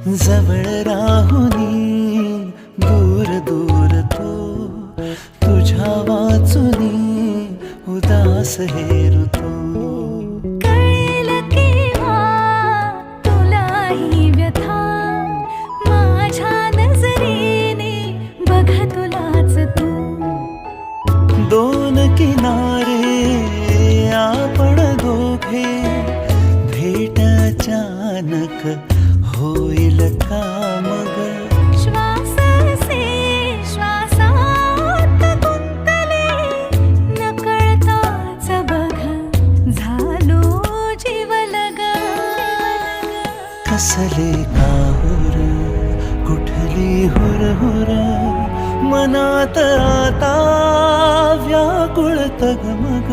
जवळ राहुनी दूर दूर तो तुझ्या वाचुनी उदास हेरुतो. कळेल केव्हा तुलाही व्यथा माझ्या नजरेने बघ तुलाच तू. दोन किनारे आपण दोघे भेट अचानक होईल का मग. श्वासाचे श्वासात गुंतले नकळताच बघ झालो जीवलग. कसले काहुर कुठली हुरहुर मनात आता व्याकुळ तगमग.